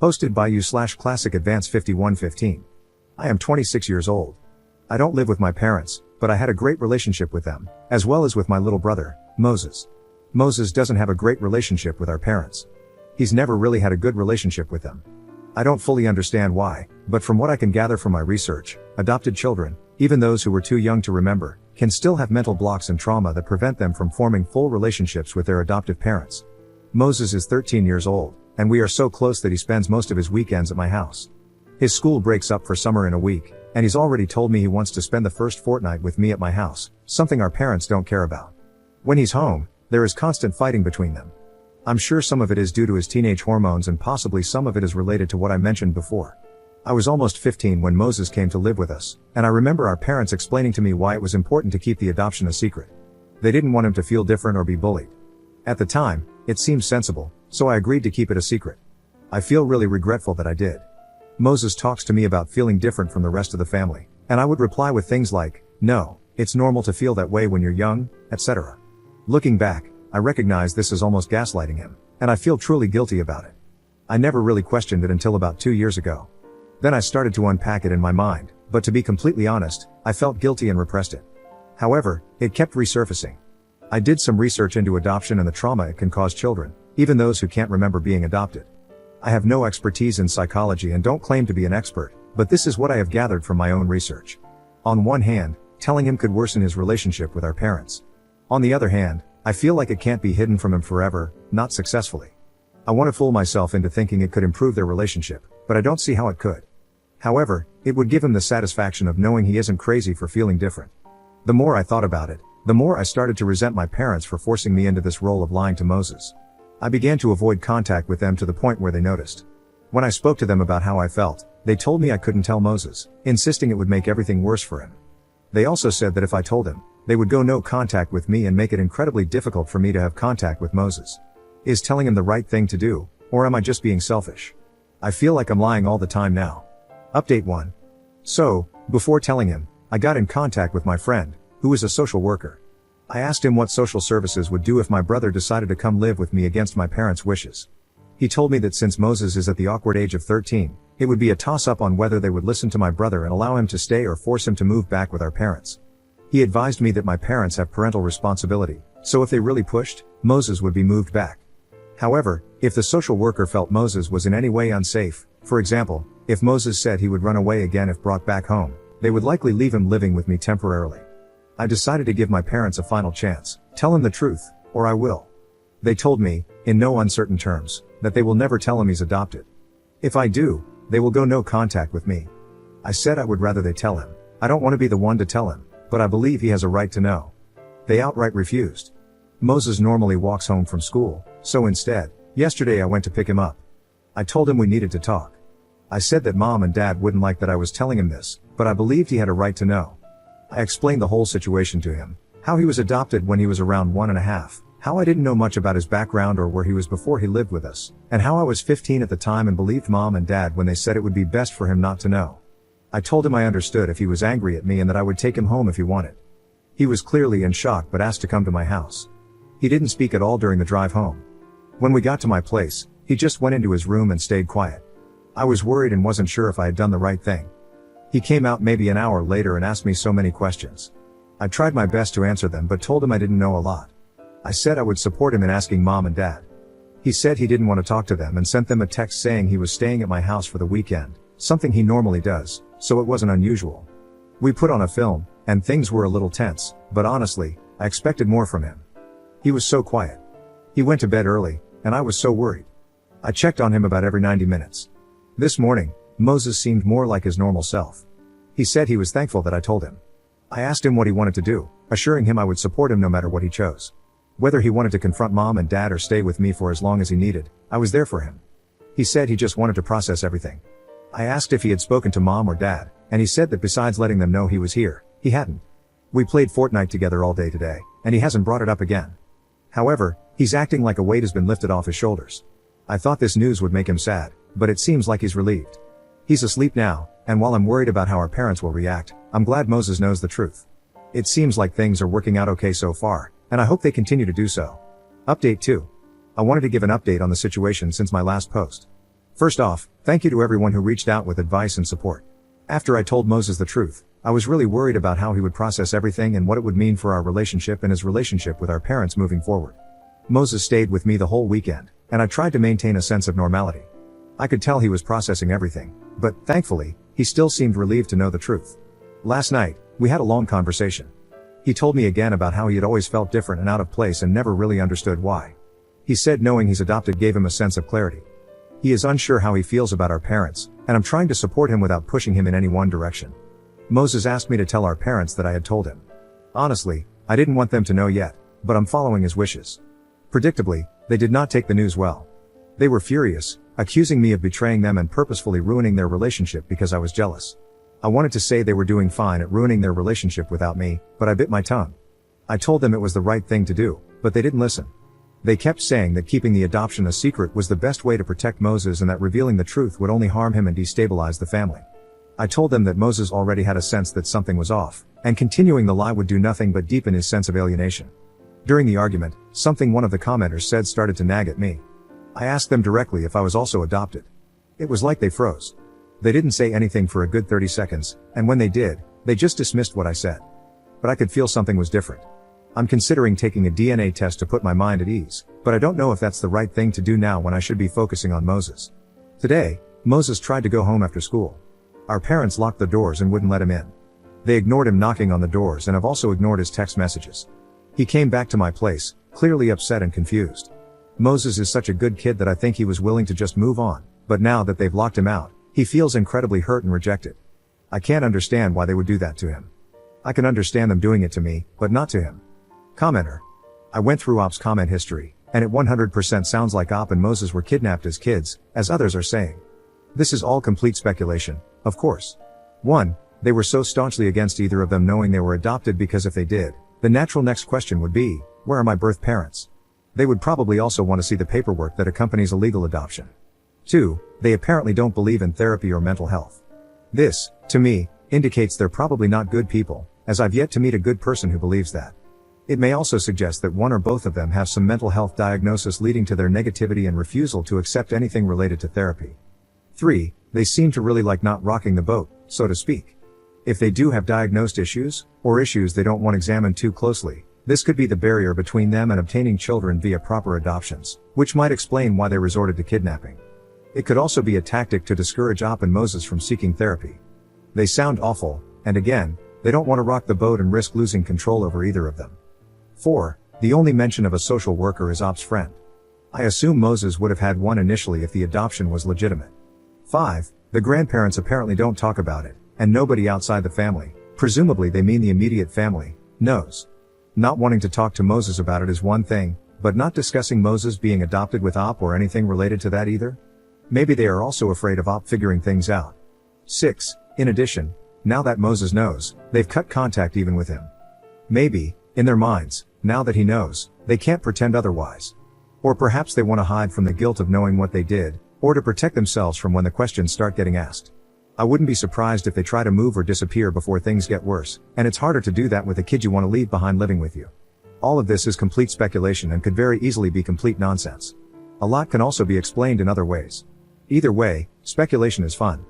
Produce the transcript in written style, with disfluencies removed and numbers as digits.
Hosted by you/Classic Advance 5115. I am 26 years old. I don't live with my parents, but I had a great relationship with them, as well as with my little brother, Moses. Moses doesn't have a great relationship with our parents. He's never really had a good relationship with them. I don't fully understand why, but from what I can gather from my research, adopted children, even those who were too young to remember, can still have mental blocks and trauma that prevent them from forming full relationships with their adoptive parents. Moses is 13 years old, and we are so close that he spends most of his weekends at my house. His school breaks up for summer in a week, and he's already told me he wants to spend the first fortnight with me at my house, something our parents don't care about. When he's home, there is constant fighting between them. I'm sure some of it is due to his teenage hormones and possibly some of it is related to what I mentioned before. I was almost 15 when Moses came to live with us, and I remember our parents explaining to me why it was important to keep the adoption a secret. They didn't want him to feel different or be bullied. At the time, it seemed sensible, so I agreed to keep it a secret. I feel really regretful that I did. Moses talks to me about feeling different from the rest of the family, and I would reply with things like, "No, it's normal to feel that way when you're young," etc. Looking back, I recognize this is almost gaslighting him, and I feel truly guilty about it. I never really questioned it until about 2 years ago. Then I started to unpack it in my mind, but to be completely honest, I felt guilty and repressed it. However, it kept resurfacing. I did some research into adoption and the trauma it can cause children, even those who can't remember being adopted. I have no expertise in psychology and don't claim to be an expert, but this is what I have gathered from my own research. On one hand, telling him could worsen his relationship with our parents. On the other hand, I feel like it can't be hidden from him forever, not successfully. I want to fool myself into thinking it could improve their relationship, but I don't see how it could. However, it would give him the satisfaction of knowing he isn't crazy for feeling different. The more I thought about it, the more I started to resent my parents for forcing me into this role of lying to Moses. I began to avoid contact with them to the point where they noticed. When I spoke to them about how I felt, they told me I couldn't tell Moses, insisting it would make everything worse for him. They also said that if I told him, they would go no contact with me and make it incredibly difficult for me to have contact with Moses. Is telling him the right thing to do, or am I just being selfish? I feel like I'm lying all the time now. Update 1. So, before telling him, I got in contact with my friend, who is a social worker. I asked him what social services would do if my brother decided to come live with me against my parents' wishes. He told me that since Moses is at the awkward age of 13, it would be a toss-up on whether they would listen to my brother and allow him to stay or force him to move back with our parents. He advised me that my parents have parental responsibility, so if they really pushed, Moses would be moved back. However, if the social worker felt Moses was in any way unsafe, for example, if Moses said he would run away again if brought back home, they would likely leave him living with me temporarily. I decided to give my parents a final chance, tell him the truth, or I will. They told me, in no uncertain terms, that they will never tell him he's adopted. If I do, they will go no contact with me. I said I would rather they tell him. I don't want to be the one to tell him, but I believe he has a right to know. They outright refused. Moses normally walks home from school, so instead, yesterday I went to pick him up. I told him we needed to talk. I said that Mom and Dad wouldn't like that I was telling him this, but I believed he had a right to know. I explained the whole situation to him, how he was adopted when he was around 1.5, how I didn't know much about his background or where he was before he lived with us, and how I was 15 at the time and believed Mom and Dad when they said it would be best for him not to know. I told him I understood if he was angry at me and that I would take him home if he wanted. He was clearly in shock but asked to come to my house. He didn't speak at all during the drive home. When we got to my place, he just went into his room and stayed quiet. I was worried and wasn't sure if I had done the right thing. He came out maybe an hour later and asked me so many questions. I tried my best to answer them but told him I didn't know a lot. I said I would support him in asking Mom and Dad. He said he didn't want to talk to them and sent them a text saying he was staying at my house for the weekend, something he normally does, so it wasn't unusual. We put on a film, and things were a little tense, but honestly, I expected more from him. He was so quiet. He went to bed early, and I was so worried. I checked on him about every 90 minutes. This morning, Moses seemed more like his normal self. He said he was thankful that I told him. I asked him what he wanted to do, assuring him I would support him no matter what he chose. Whether he wanted to confront Mom and Dad or stay with me for as long as he needed, I was there for him. He said he just wanted to process everything. I asked if he had spoken to Mom or Dad, and he said that besides letting them know he was here, he hadn't. We played Fortnite together all day today, and he hasn't brought it up again. However, he's acting like a weight has been lifted off his shoulders. I thought this news would make him sad, but it seems like he's relieved. He's asleep now, and while I'm worried about how our parents will react, I'm glad Moses knows the truth. It seems like things are working out okay so far, and I hope they continue to do so. Update 2. I wanted to give an update on the situation since my last post. First off, thank you to everyone who reached out with advice and support. After I told Moses the truth, I was really worried about how he would process everything and what it would mean for our relationship and his relationship with our parents moving forward. Moses stayed with me the whole weekend, and I tried to maintain a sense of normality. I could tell he was processing everything, but, thankfully, he still seemed relieved to know the truth. Last night, we had a long conversation. He told me again about how he had always felt different and out of place and never really understood why. He said knowing he's adopted gave him a sense of clarity. He is unsure how he feels about our parents, and I'm trying to support him without pushing him in any one direction. Moses asked me to tell our parents that I had told him. Honestly, I didn't want them to know yet, but I'm following his wishes. Predictably, they did not take the news well. They were furious, accusing me of betraying them and purposefully ruining their relationship because I was jealous. I wanted to say they were doing fine at ruining their relationship without me, but I bit my tongue. I told them it was the right thing to do, but they didn't listen. They kept saying that keeping the adoption a secret was the best way to protect Moses and that revealing the truth would only harm him and destabilize the family. I told them that Moses already had a sense that something was off, and continuing the lie would do nothing but deepen his sense of alienation. During the argument, something one of the commenters said started to nag at me. I asked them directly if I was also adopted. It was like they froze. They didn't say anything for a good 30 seconds, and when they did, they just dismissed what I said. But I could feel something was different. I'm considering taking a DNA test to put my mind at ease, but I don't know if that's the right thing to do now when I should be focusing on Moses. Today, Moses tried to go home after school. Our parents locked the doors and wouldn't let him in. They ignored him knocking on the doors and have also ignored his text messages. He came back to my place, clearly upset and confused. Moses is such a good kid that I think he was willing to just move on, but now that they've locked him out, he feels incredibly hurt and rejected. I can't understand why they would do that to him. I can understand them doing it to me, but not to him. Commenter. I went through Op's comment history, and it 100% sounds like Op and Moses were kidnapped as kids, as others are saying. This is all complete speculation, of course. 1. They were so staunchly against either of them knowing they were adopted because if they did, the natural next question would be, where are my birth parents? They would probably also want to see the paperwork that accompanies a legal adoption. 2. They apparently don't believe in therapy or mental health. This, to me, indicates they're probably not good people, as I've yet to meet a good person who believes that. It may also suggest that one or both of them have some mental health diagnosis leading to their negativity and refusal to accept anything related to therapy. 3. They seem to really like not rocking the boat, so to speak. If they do have diagnosed issues, or issues they don't want examined too closely, this could be the barrier between them and obtaining children via proper adoptions, which might explain why they resorted to kidnapping. It could also be a tactic to discourage Op and Moses from seeking therapy. They sound awful, and again, they don't want to rock the boat and risk losing control over either of them. 4. The only mention of a social worker is Op's friend. I assume Moses would have had one initially if the adoption was legitimate. 5. The grandparents apparently don't talk about it, and nobody outside the family, presumably they mean the immediate family, knows. Not wanting to talk to Moses about it is one thing, but not discussing Moses being adopted with Op or anything related to that either? Maybe they are also afraid of Op figuring things out. 6. In addition, now that Moses knows, they've cut contact even with him. Maybe, in their minds, now that he knows, they can't pretend otherwise. Or perhaps they want to hide from the guilt of knowing what they did, or to protect themselves from when the questions start getting asked. I wouldn't be surprised if they try to move or disappear before things get worse, and it's harder to do that with a kid you want to leave behind living with you. All of this is complete speculation and could very easily be complete nonsense. A lot can also be explained in other ways. Either way, speculation is fun.